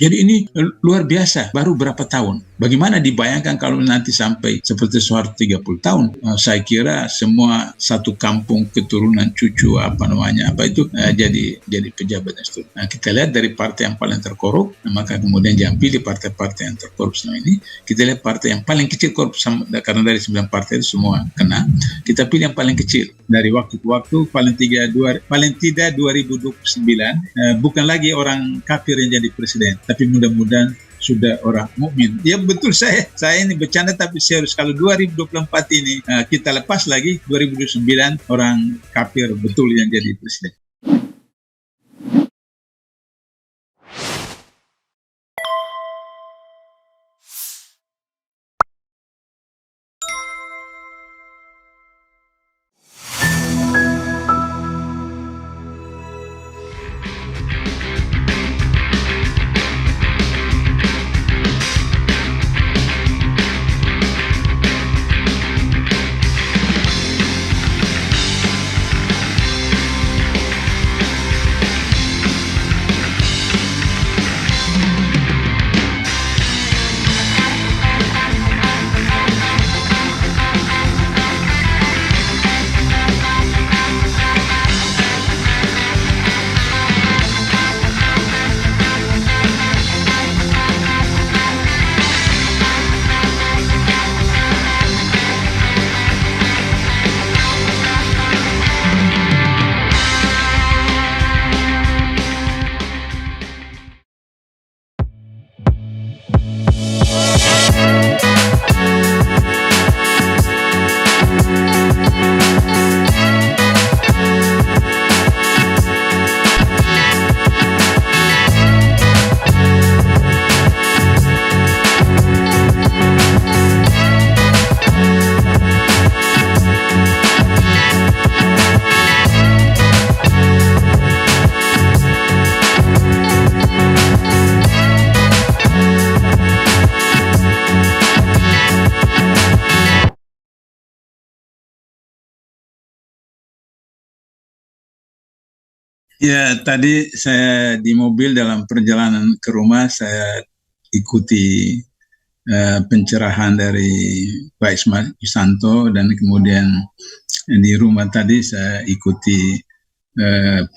Jadi ini luar biasa, baru berapa tahun. Bagaimana dibayangkan kalau nanti sampai seperti Soeharto 30 tahun? Saya kira semua satu kampung keturunan cucu jadi pejabat itu. Nah, kita lihat dari partai yang paling terkorup, maka kemudian jangan pilih partai-partai yang terkorup selama ini. Kita lihat partai yang paling kecil korup, karena dari 9 partai itu semua kena. Kita pilih yang paling kecil. Dari waktu ke waktu paling tidak 2029 bukan lagi orang kafir yang jadi presiden, tapi mudah-mudahan sudah orang mukmin. Ya betul, saya ini bercanda tapi serius. Kalau 2024 ini kita lepas lagi 2029 orang kafir betul yang jadi presiden. Ya, tadi saya di mobil dalam perjalanan ke rumah, saya ikuti pencerahan dari Pak Ismail Yusanto, dan kemudian di rumah tadi saya ikuti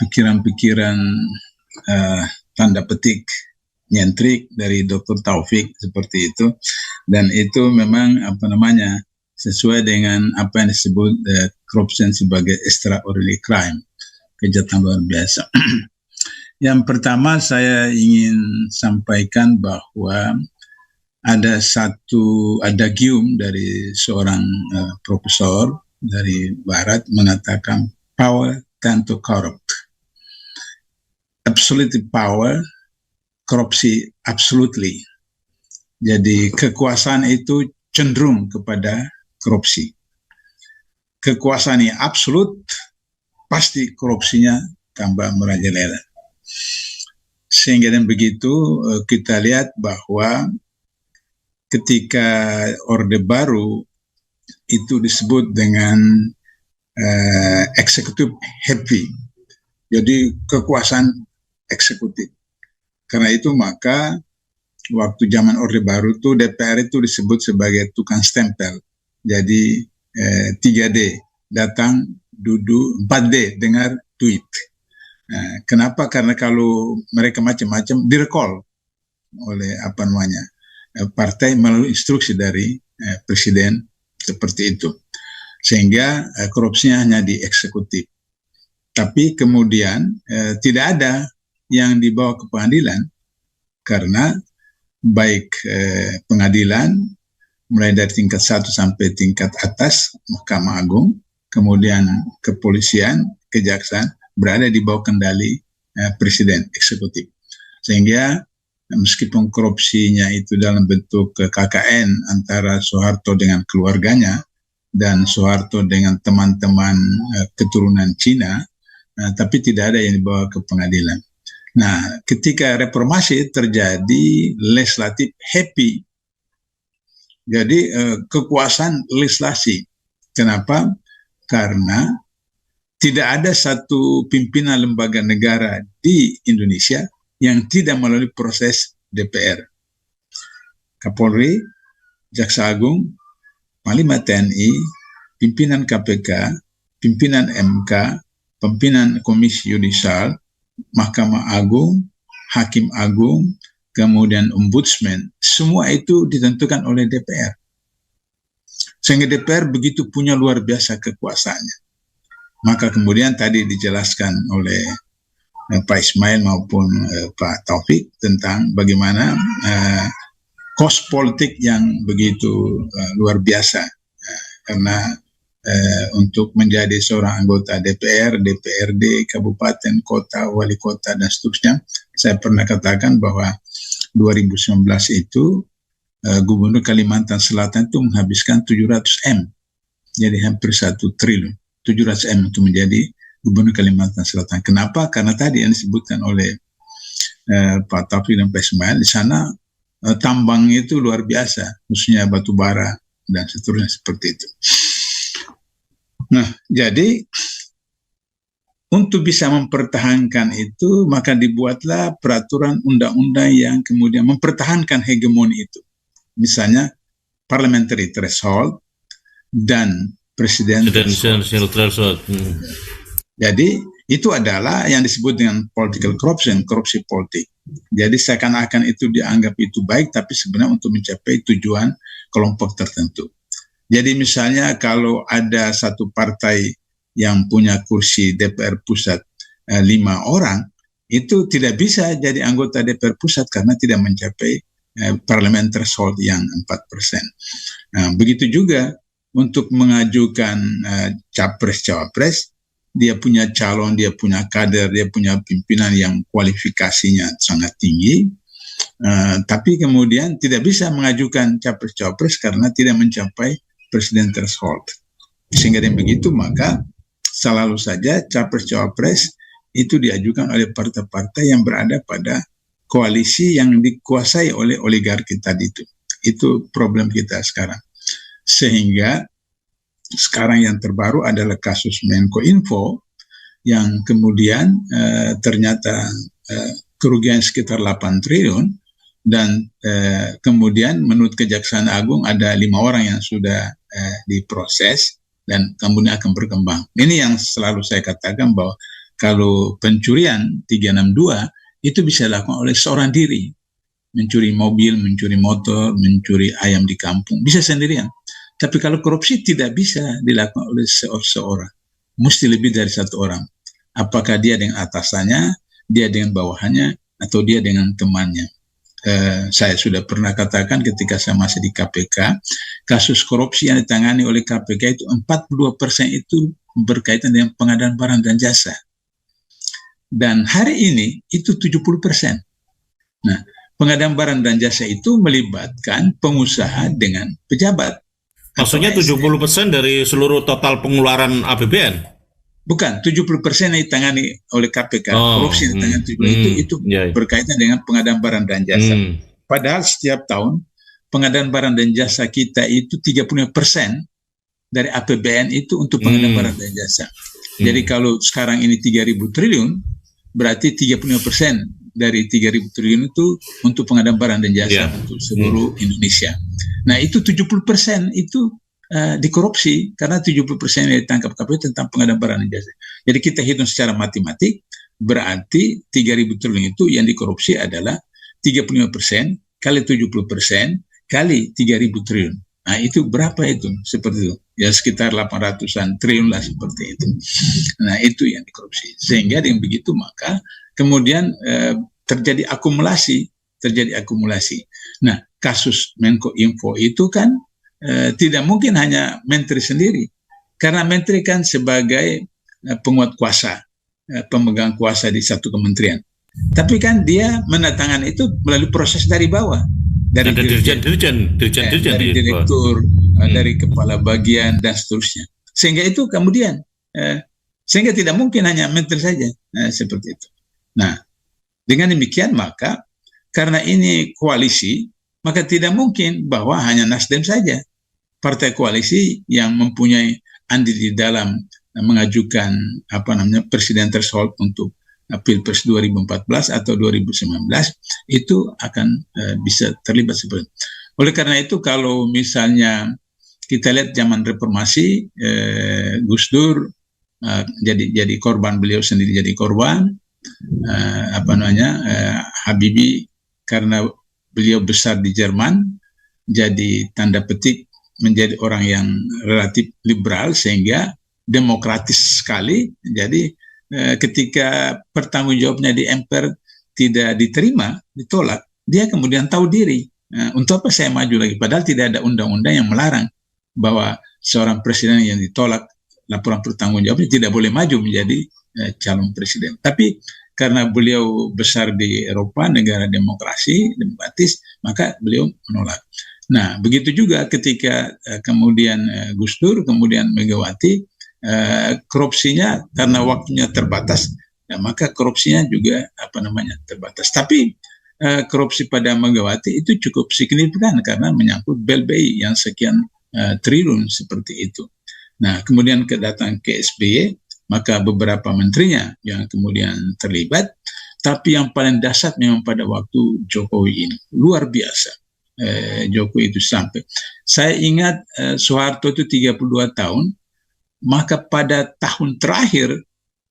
pikiran-pikiran tanda petik nyentrik dari Dr. Taufik seperti itu, dan itu memang sesuai dengan apa yang disebut corruption sebagai extraordinary crime, kejahatan luar biasa. Yang pertama saya ingin sampaikan bahwa ada satu adagium dari seorang profesor dari Barat mengatakan power tend to corrupt. Absolute power, korupsi absolutely. Jadi kekuasaan itu cenderung kepada korupsi. Kekuasaan yang absolut, pasti korupsinya tambah merajalela. Sehingga dan begitu kita lihat bahwa ketika Orde Baru itu disebut dengan executive heavy, jadi kekuasaan eksekutif. Karena itu maka waktu zaman Orde Baru itu DPR itu disebut sebagai tukang stempel. Jadi 3D, datang, duduk, 4D, dengar, tweet. Kenapa? Karena kalau mereka macam-macam direcall oleh partai melalui instruksi dari presiden seperti itu, sehingga korupsinya hanya di eksekutif. Tapi kemudian tidak ada yang dibawa ke pengadilan, karena baik pengadilan mulai dari tingkat 1 sampai tingkat atas, Mahkamah Agung, kemudian kepolisian, kejaksaan berada di bawah kendali presiden eksekutif. Sehingga meskipun korupsinya itu dalam bentuk KKN antara Soeharto dengan keluarganya dan Soeharto dengan teman-teman keturunan Cina, tapi tidak ada yang dibawa ke pengadilan. Nah, ketika reformasi terjadi legislatif happy. Jadi kekuasaan legislasi. Kenapa? Karena tidak ada satu pimpinan lembaga negara di Indonesia yang tidak melalui proses DPR, Kapolri, Jaksa Agung, Panglima TNI, pimpinan KPK, pimpinan MK, pimpinan Komisi Yudisial, Mahkamah Agung, Hakim Agung, kemudian Ombudsman, semua itu ditentukan oleh DPR. Sehingga DPR begitu punya luar biasa kekuasaannya. Maka kemudian tadi dijelaskan oleh Pak Ismail maupun Pak Taufik tentang bagaimana kos politik yang begitu luar biasa, karena untuk menjadi seorang anggota DPR, DPRD, kabupaten, kota, wali kota, dan seterusnya, saya pernah katakan bahwa 2019 itu Gubernur Kalimantan Selatan itu menghabiskan 700 M, jadi hampir 1 triliun, 700 M untuk menjadi Gubernur Kalimantan Selatan. Kenapa? Karena tadi yang disebutkan oleh Pak Taufik dan Pak Ismail, di sana tambang itu luar biasa, khususnya batu bara dan seterusnya seperti itu. Nah, jadi untuk bisa mempertahankan itu, maka dibuatlah peraturan undang-undang yang kemudian mempertahankan hegemoni itu. Misalnya parliamentary threshold dan presidential threshold. Jadi itu adalah yang disebut dengan political corruption, korupsi politik. Jadi seakan-akan itu dianggap itu baik, tapi sebenarnya untuk mencapai tujuan kelompok tertentu. Jadi misalnya kalau ada satu partai yang punya kursi DPR pusat 5 orang, itu tidak bisa jadi anggota DPR pusat karena tidak mencapai parliament threshold yang 4%. Nah, begitu juga untuk mengajukan capres-cawapres, dia punya calon, dia punya kader, dia punya pimpinan yang kualifikasinya sangat tinggi, tapi kemudian tidak bisa mengajukan capres-cawapres karena tidak mencapai presiden threshold. Sehingga dengan begitu maka selalu saja capres-cawapres itu diajukan oleh partai-partai yang berada pada koalisi yang dikuasai oleh oligarki tadi itu. Itu problem kita sekarang. Sehingga sekarang yang terbaru adalah kasus Menko Info yang kemudian ternyata kerugian sekitar 8 triliun dan kemudian menurut Kejaksaan Agung ada 5 orang yang sudah diproses dan kemudian akan berkembang. Ini yang selalu saya katakan bahwa kalau pencurian 362 itu bisa dilakukan oleh seorang diri. Mencuri mobil, mencuri motor, mencuri ayam di kampung, bisa sendirian. Tapi kalau korupsi tidak bisa dilakukan oleh seorang. Mesti lebih dari 1 orang. Apakah dia dengan atasannya, dia dengan bawahannya, atau dia dengan temannya. Saya sudah pernah katakan ketika saya masih di KPK, kasus korupsi yang ditangani oleh KPK itu 42% itu berkaitan dengan pengadaan barang dan jasa. Dan hari ini itu 70%. Nah, pengadaan barang dan jasa itu melibatkan pengusaha dengan pejabat. Maksudnya 70% dari seluruh total pengeluaran APBN? Bukan, 70% yang ditangani oleh KPK, korupsi yang ditangani itu berkaitan dengan pengadaan barang dan jasa. Padahal setiap tahun pengadaan barang dan jasa kita itu 35% dari APBN itu untuk pengadaan barang dan jasa. Jadi kalau sekarang ini 3.000 triliun, berarti 35% dari 3.000 triliun itu untuk pengadaan barang dan jasa untuk seluruh Indonesia. Nah itu 70% itu dikorupsi karena 70% yang ditangkap KPK tentang pengadaan barang dan jasa. Jadi kita hitung secara matematik, berarti 3.000 triliun itu yang dikorupsi adalah 35% kali 70% kali 3.000 triliun. Nah itu berapa itu? Seperti itu. Ya sekitar 800-an triliun lah seperti itu. Nah itu yang dikorupsi. Sehingga dengan begitu maka kemudian terjadi akumulasi. Nah kasus Menko Info itu kan tidak mungkin hanya menteri sendiri, karena menteri kan sebagai penguat kuasa, pemegang kuasa di satu kementerian. Tapi kan dia menandatangani itu melalui proses dari bawah, dari dirjen, dari direktur, dari kepala bagian dan seterusnya. Sehingga itu kemudian, sehingga tidak mungkin hanya menteri saja, seperti itu. Nah, dengan demikian maka karena ini koalisi, maka tidak mungkin bahwa hanya Nasdem saja. Partai koalisi yang mempunyai andil di dalam mengajukan presiden threshold untuk Pilpres 2014 atau 2019 itu akan bisa terlibat seperti itu. Oleh karena itu kalau misalnya kita lihat zaman reformasi, Gus Dur jadi korban, beliau sendiri jadi korban, Habibie karena beliau besar di Jerman, jadi tanda petik menjadi orang yang relatif liberal sehingga demokratis sekali. Jadi ketika pertanggungjawabnya di MPR tidak diterima, ditolak, dia kemudian tahu diri. Untuk apa saya maju lagi? Padahal tidak ada undang-undang yang melarang bahwa seorang presiden yang ditolak laporan pertanggungjawabnya tidak boleh maju menjadi calon presiden. Tapi karena beliau besar di Eropa, negara demokrasi, demokratis, maka beliau menolak. Nah, begitu juga ketika kemudian Gus Dur, kemudian Megawati, korupsinya karena waktunya terbatas, ya, maka korupsinya juga terbatas. Tapi korupsi pada Megawati itu cukup signifikan karena menyangkut BLBI yang sekian triliun seperti itu. Nah, kemudian kedatangan ke SBY, maka beberapa menterinya yang kemudian terlibat, tapi yang paling dahsyat memang pada waktu Jokowi ini, luar biasa. Jokowi itu sampai, saya ingat Soeharto itu 32 tahun, maka pada tahun terakhir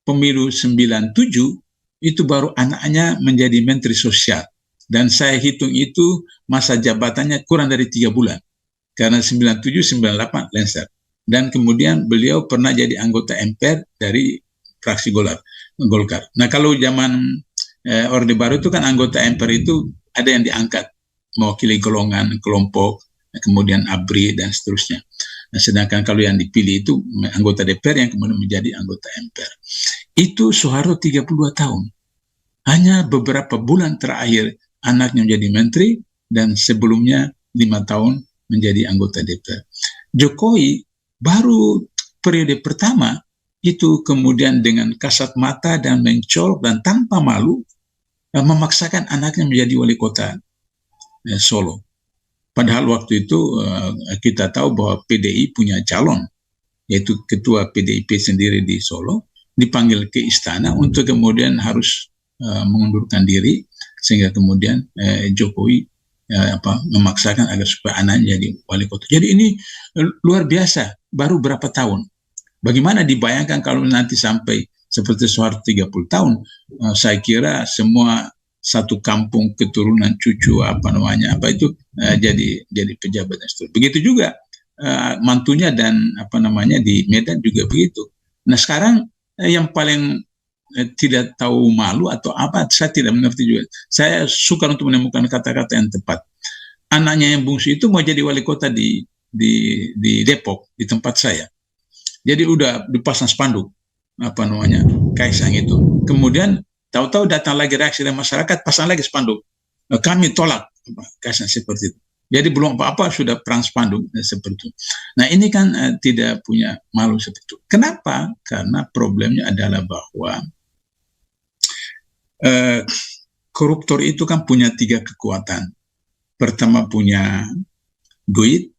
pemilu 97 itu baru anaknya menjadi Menteri Sosial, dan saya hitung itu masa jabatannya kurang dari 3 bulan, karena 97-98 lengser. Dan kemudian beliau pernah jadi anggota MPR dari fraksi Golkar. Nah, kalau zaman Orde Baru itu kan anggota MPR itu ada yang diangkat mewakili golongan, kelompok, kemudian ABRI dan seterusnya. Nah, sedangkan kalau yang dipilih itu anggota DPR yang kemudian menjadi anggota MPR. Itu Soeharto 32 tahun. Hanya beberapa bulan terakhir anaknya menjadi menteri, dan sebelumnya 5 tahun menjadi anggota DPR. Jokowi baru periode pertama itu kemudian dengan kasat mata dan mencolok dan tanpa malu memaksakan anaknya menjadi wali kota Solo. Padahal waktu itu kita tahu bahwa PDI punya calon, yaitu ketua PDIP sendiri di Solo, dipanggil ke istana untuk kemudian harus mengundurkan diri, sehingga kemudian Jokowi memaksakan agar supaya anaknya jadi wali kota. Jadi ini luar biasa, baru berapa tahun. Bagaimana dibayangkan kalau nanti sampai seperti Soeharto 30 tahun, saya kira semua satu kampung keturunan cucu jadi pejabat dan seterusnya. Begitu juga mantunya dan di Medan juga begitu. Nah, sekarang yang paling tidak tahu malu atau apa, saya tidak mengerti juga. Saya suka untuk menemukan kata-kata yang tepat. Anaknya yang bungsu itu mau jadi wali kota di Depok, di tempat saya. Jadi udah dipasang spanduk Kaisang itu. Kemudian tahu-tahu datang lagi reaksi dari masyarakat, pasang lagi spanduk. Kami tolak Kaisang seperti itu. Jadi belum apa-apa sudah perang spanduk seperti itu. Nah, ini kan tidak punya malu seperti itu. Kenapa? Karena problemnya adalah bahwa koruptor itu kan punya 3 kekuatan. Pertama punya duit,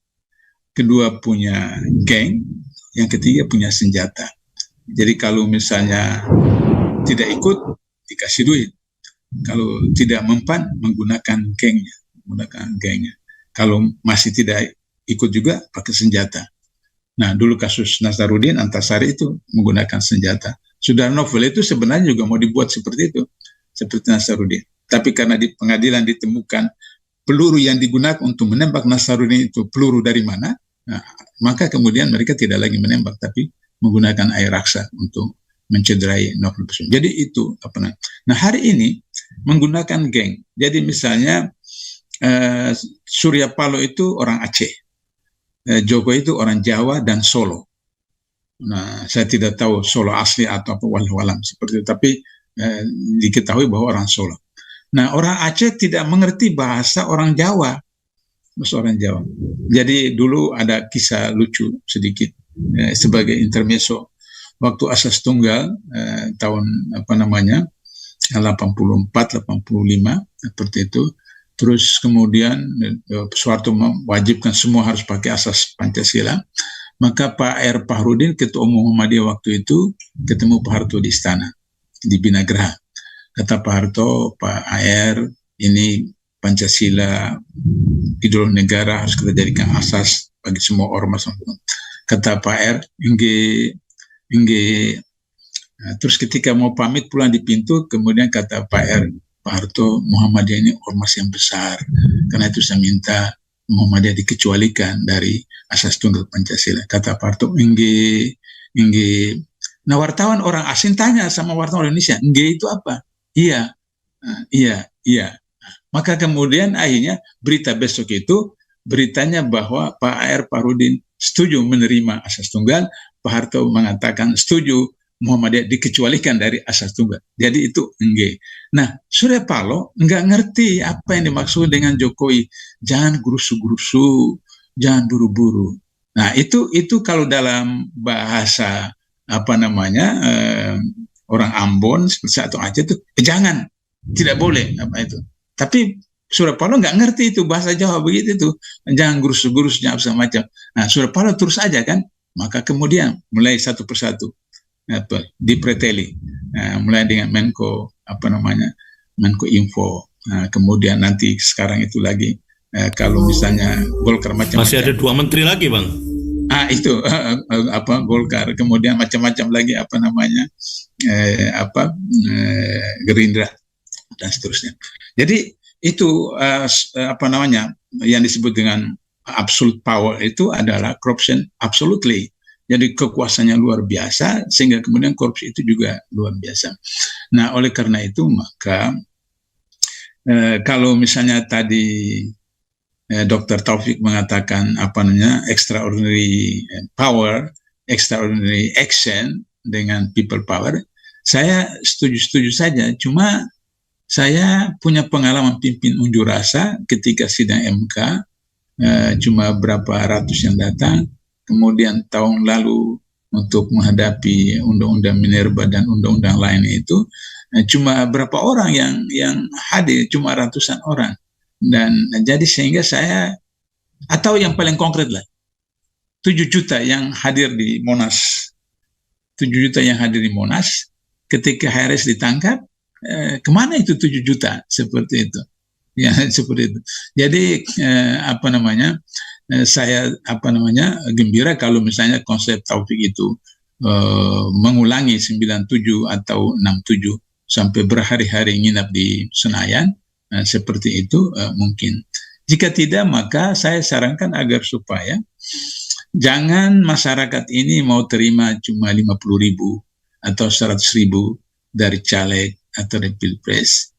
kedua punya geng, yang ketiga punya senjata. Jadi kalau misalnya tidak ikut, dikasih duit. Kalau tidak mempan, menggunakan gengnya. Kalau masih tidak ikut juga, pakai senjata. Nah, dulu kasus Nazarudin Antasari itu menggunakan senjata. Sudarno novel itu sebenarnya juga mau dibuat seperti itu, seperti Nazarudin. Tapi karena di pengadilan ditemukan peluru yang digunakan untuk menembak Nazarudin itu peluru dari mana, nah, maka kemudian mereka tidak lagi menembak, tapi menggunakan air raksa untuk mencederai novel. Jadi itu Nah, hari ini menggunakan geng. Jadi misalnya Surya Paloh itu orang Aceh, Jokowi itu orang Jawa dan Solo. Nah, saya tidak tahu Solo asli atau apa, walau seperti itu, tapi diketahui bahwa orang Solo. Nah, orang Aceh tidak mengerti bahasa orang Jawa. Jadi dulu ada kisah lucu sedikit sebagai intermezzo. Waktu asas tunggal tahun 84, 85 seperti itu. Terus kemudian Soeharto mewajibkan semua harus pakai asas Pancasila. Maka Pak R. Pahrudin, Ketua Umum Muhammadiyah waktu itu, ketemu Pak Harto di istana, di Binagraha. kata Pak Harto, Pak AR, ini Pancasila, ideologi negara harus kita jadikan asas bagi semua ormas. Kata Pak AR, terus ketika mau pamit pulang di pintu, kemudian kata Pak AR, Pak Harto, Muhammadiyah ini ormas yang besar, karena itu saya minta Muhammadiyah dikecualikan dari asas tunggal Pancasila. Kata Pak Harto, Nah, wartawan orang asing tanya sama wartawan Indonesia, itu apa? Iya. Maka kemudian akhirnya berita besok itu beritanya bahwa Pak AR Parudin setuju menerima asas tunggal, Pak Harto mengatakan setuju Muhammadiyah dikecualikan dari asas tunggal. Jadi itu Nah, Surya Paloh nggak ngerti apa yang dimaksud dengan Jokowi. Jangan gerusu-gerusu, jangan buru-buru. Nah, itu kalau dalam bahasa orang Ambon seperti atau Aceh itu jangan, tidak boleh apa itu. Tapi Surya Paloh nggak ngerti itu bahasa Jawa begitu itu, jangan gurus-gurus jangan macam. Nah, Surya Paloh terus aja kan, maka kemudian mulai satu persatu dipreteli, mulai dengan Menko Info, kemudian nanti sekarang itu lagi kalau misalnya Golkar macam-macam. Masih ada 2 menteri lagi, Bang. Itu Golkar, kemudian macam-macam lagi Gerindra dan seterusnya. Jadi itu yang disebut dengan absolute power itu adalah corruption absolutely. Jadi kekuasaannya luar biasa sehingga kemudian korupsi itu juga luar biasa. Nah, oleh karena itu maka kalau misalnya tadi Dr. Taufik mengatakan extraordinary power, extraordinary action dengan people power, saya setuju saja. Cuma saya punya pengalaman pimpin unjuk rasa ketika sidang MK, cuma berapa ratus yang datang. Kemudian tahun lalu untuk menghadapi undang-undang Minerba dan undang-undang lain itu cuma berapa orang yang hadir, cuma ratusan orang. Dan jadi sehingga saya, atau yang paling konkret lah, 7 juta yang hadir di Monas. 7 juta yang hadir di Monas, ketika HRS ditangkap, kemana itu 7 juta? Seperti itu. Ya, seperti itu. Jadi, saya gembira kalau misalnya konsep Taufik itu mengulangi 97 atau 67 sampai berhari-hari nginap di Senayan, seperti itu mungkin. Jika tidak, maka saya sarankan agar supaya jangan masyarakat ini mau terima cuma 50.000 atau 100.000 dari caleg atau dari pilpres.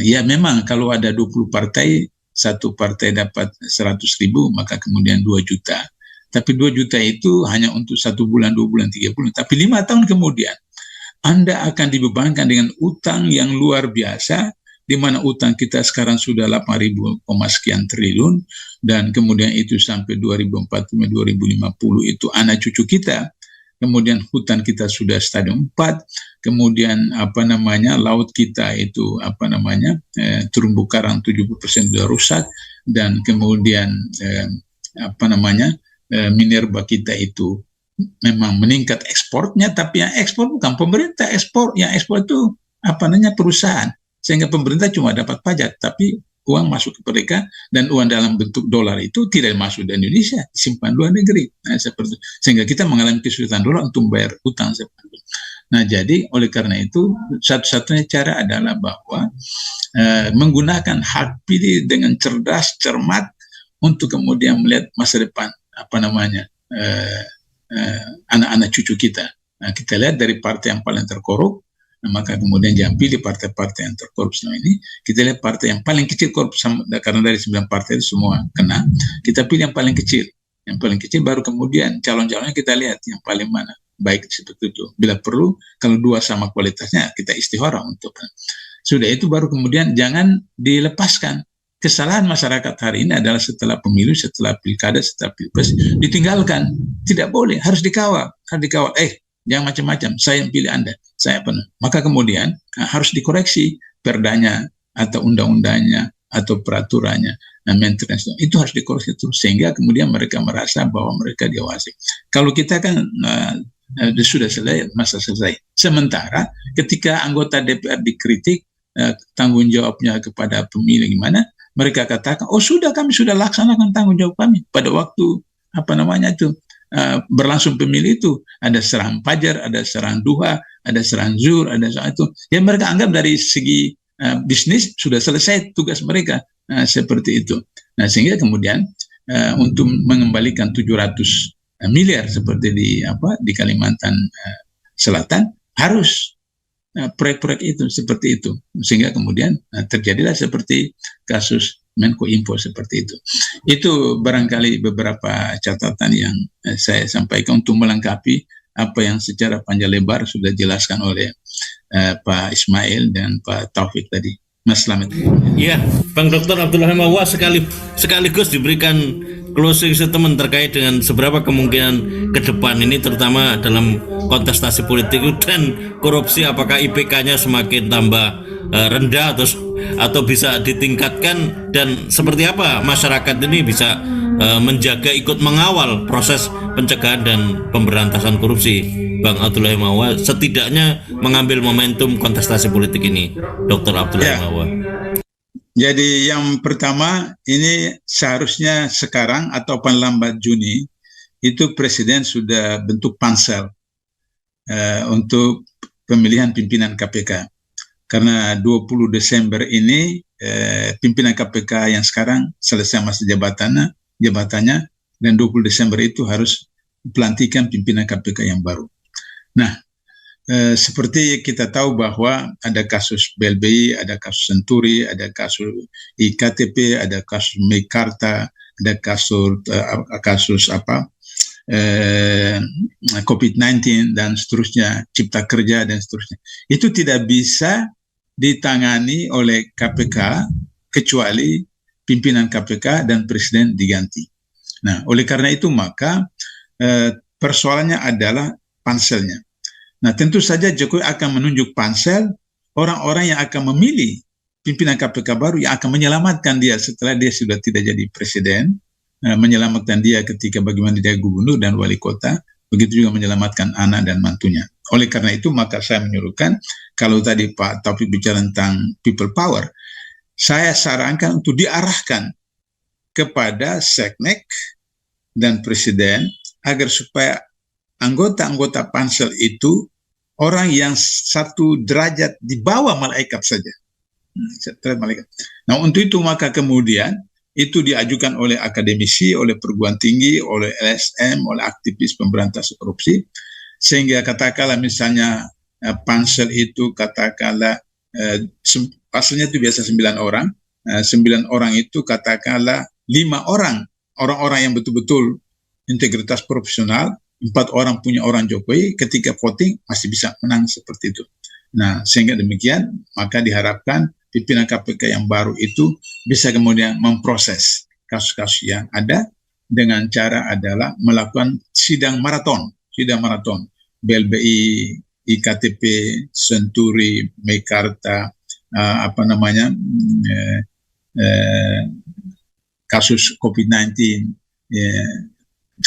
Ya memang kalau ada 20 partai, satu partai dapat 100.000, maka kemudian 2 juta. Tapi 2 juta itu hanya untuk 1 bulan, 2 bulan, 3 bulan. Tapi 5 tahun kemudian, Anda akan dibebankan dengan utang yang luar biasa, di mana utang kita sekarang sudah 8.000 sekian triliun, dan kemudian itu sampai 2040-2050 itu anak cucu kita. Kemudian hutan kita sudah stadium 4, kemudian laut kita itu terumbu karang 70% sudah rusak, dan kemudian Minerba kita itu memang meningkat ekspornya, tapi yang ekspor bukan pemerintah, yang ekspor itu perusahaan, sehingga pemerintah cuma dapat pajak, tapi uang masuk ke mereka, dan uang dalam bentuk dolar itu tidak masuk di Indonesia, disimpan luar negeri. Nah, seperti sehingga kita mengalami kesulitan dolar untuk membayar utang. Nah, jadi oleh karena itu satu-satunya cara adalah bahwa menggunakan hak pilih dengan cerdas, cermat, untuk kemudian melihat masa depan anak-anak cucu kita. Nah, kita lihat dari partai yang paling terkorup, maka kemudian jangan pilih partai-partai yang terkorup selama ini. Kita lihat partai yang paling kecil korup, karena dari 9 partai itu semua kena. Kita pilih yang paling kecil. Yang paling kecil, baru kemudian calon-calonnya kita lihat yang paling mana baik seperti itu. Bila perlu, kalau 2 sama kualitasnya, kita istihara untuk. Sudah itu baru kemudian jangan dilepaskan. Kesalahan masyarakat hari ini adalah setelah pemilu, setelah pilkada, setelah pilpres, ditinggalkan. Tidak boleh, harus dikawal. Jangan macam-macam, saya yang pilih Anda, saya pernah. Maka kemudian harus dikoreksi perdanya atau undang-undangnya atau peraturannya. Nah, maintenance itu harus dikoreksi terus, sehingga kemudian mereka merasa bahwa mereka diawasi. Kalau kita kan sudah selesai, masa selesai. Sementara ketika anggota DPR dikritik tanggung jawabnya kepada pemilih gimana, mereka katakan, oh sudah kami sudah laksanakan tanggung jawab kami pada waktu berlangsung pemilih itu. Ada serang fajar, ada serang duha, ada serang zuhur, ada serang itu. Yang mereka anggap dari segi bisnis sudah selesai tugas mereka, seperti itu. Nah, sehingga kemudian untuk mengembalikan 700 miliar seperti di Kalimantan Selatan harus proyek-proyek itu seperti itu, sehingga kemudian terjadilah seperti kasus Menko Info seperti itu. Itu barangkali beberapa catatan yang saya sampaikan untuk melengkapi apa yang secara panjang lebar sudah dijelaskan oleh Pak Ismail dan Pak Taufik tadi. Mas Slamet. Iya, Bang Dr. Abdullah Mawa sekaligus diberikan closing statement terkait dengan seberapa kemungkinan ke depan ini, terutama dalam kontestasi politik dan korupsi, apakah IPK-nya semakin tambah rendah atau bisa ditingkatkan, dan seperti apa masyarakat ini bisa menjaga, ikut mengawal proses pencegahan dan pemberantasan korupsi. Bang Abdullah Mawa setidaknya mengambil momentum kontestasi politik ini, Dr. Abdullah Mawa. Jadi yang pertama, ini seharusnya sekarang atau paling lambat Juni itu Presiden sudah bentuk pansel untuk pemilihan pimpinan KPK. Karena 20 Desember ini pimpinan KPK yang sekarang selesai masa jabatannya, dan 20 Desember itu harus pelantikan pimpinan KPK yang baru. Nah, seperti kita tahu bahwa ada kasus BLBI, ada kasus Senturi, ada kasus IKTP, ada kasus Meikarta, ada kasus COVID-19 dan seterusnya, Cipta Kerja dan seterusnya. Itu tidak bisa ditangani oleh KPK kecuali pimpinan KPK dan Presiden diganti. Nah, oleh karena itu maka persoalannya adalah panselnya. Nah, tentu saja Jokowi akan menunjuk pansel orang-orang yang akan memilih pimpinan KPK baru yang akan menyelamatkan dia setelah dia sudah tidak jadi presiden, menyelamatkan dia ketika bagaimana dia gubernur dan wali kota, begitu juga menyelamatkan anak dan mantunya. Oleh karena itu maka saya menyuruhkan, kalau tadi Pak Taufik bicara tentang people power, saya sarankan untuk diarahkan kepada Seknek dan Presiden agar supaya anggota-anggota pansel itu orang yang satu derajat di bawah malaikat saja. Nah, untuk itu maka kemudian itu diajukan oleh akademisi, oleh perguruan tinggi, oleh LSM, oleh aktivis pemberantasan korupsi, sehingga katakanlah misalnya pansel itu katakanlah pasalnya itu biasa 9 orang, 9 orang itu katakanlah 5 orang yang betul-betul integritas profesional, 4 orang punya orang Jokowi, ketika voting masih bisa menang seperti itu. Nah, sehingga demikian maka diharapkan pimpinan KPK yang baru itu bisa kemudian memproses kasus-kasus yang ada dengan cara adalah melakukan sidang maraton, BLBI, IKTP, Senturi, Meikarta, kasus COVID-19,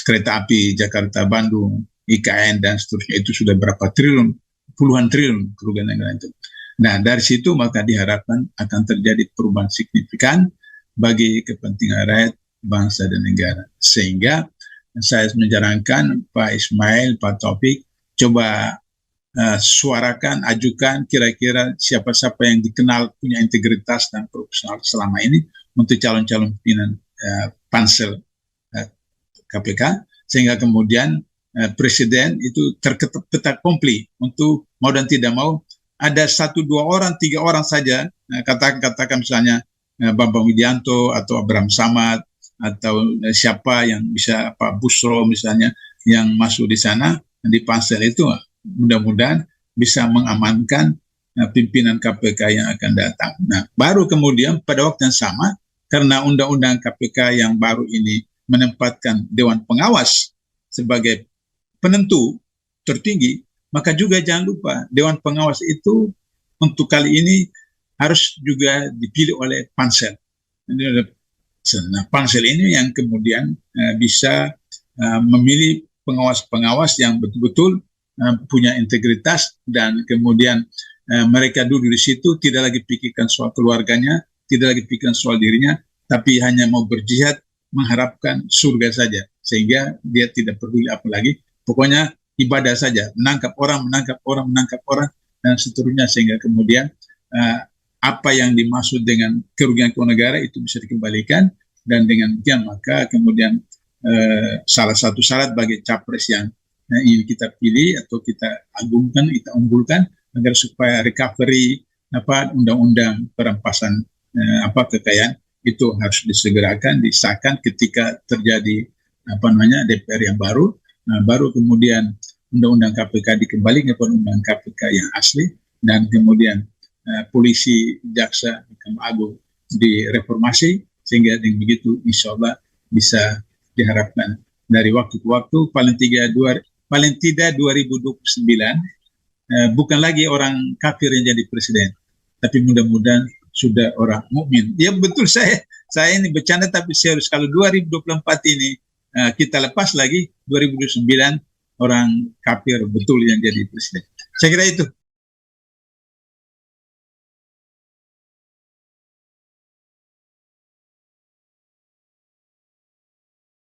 kereta api Jakarta Bandung, IKN dan seterusnya, itu sudah berapa triliun, puluhan triliun kerugian negara itu. Nah, dari situ maka diharapkan akan terjadi perubahan signifikan bagi kepentingan rakyat, bangsa dan negara. Sehingga saya menyarankan Pak Ismail, Pak Taufik, coba suarakan, ajukan kira-kira siapa-siapa yang dikenal punya integritas dan profesional selama ini untuk calon-calon pimpinan pansel KPK, sehingga kemudian Presiden itu terketat komplit untuk mau dan tidak mau ada 1, 2 orang, 3 orang saja, katakan misalnya Bambang Widianto atau Abraham Samad atau siapa yang bisa, Pak Busro misalnya, yang masuk di sana di pansel itu, mudah-mudahan bisa mengamankan pimpinan KPK yang akan datang. Nah, baru kemudian pada waktu yang sama, karena undang-undang KPK yang baru ini menempatkan Dewan Pengawas sebagai penentu tertinggi, maka juga jangan lupa Dewan Pengawas itu untuk kali ini harus juga dipilih oleh pansel. Nah, pansel ini yang kemudian bisa memilih pengawas-pengawas yang betul-betul punya integritas, dan kemudian mereka duduk di situ tidak lagi pikirkan soal keluarganya, tidak lagi pikirkan soal dirinya, tapi hanya mau berjihad mengharapkan surga saja, sehingga dia tidak peduli apa lagi, pokoknya ibadah saja, menangkap orang, dan seterusnya, sehingga kemudian apa yang dimaksud dengan kerugian keuangan negara itu bisa dikembalikan, dan dengan demikian maka kemudian salah satu syarat bagi capres yang ingin kita pilih atau kita agungkan, kita unggulkan, agar supaya recovery undang-undang perampasan kekayaan itu harus disegerakan, disahkan ketika terjadi DPR yang baru, baru kemudian undang-undang KPK dikembalikan kepada undang KPK yang asli, dan kemudian polisi, jaksa, Mahkamah Agung direformasi, sehingga dengan begitu insya Allah bisa diharapkan dari waktu ke waktu paling tidak 2029 bukan lagi orang kafir yang jadi presiden, tapi mudah-mudahan sudah orang mukmin. Ya betul, saya ini bercanda tapi serius. Kalau 2024 ini kita lepas lagi, 2029 orang kafir betul yang jadi presiden. Saya kira itu.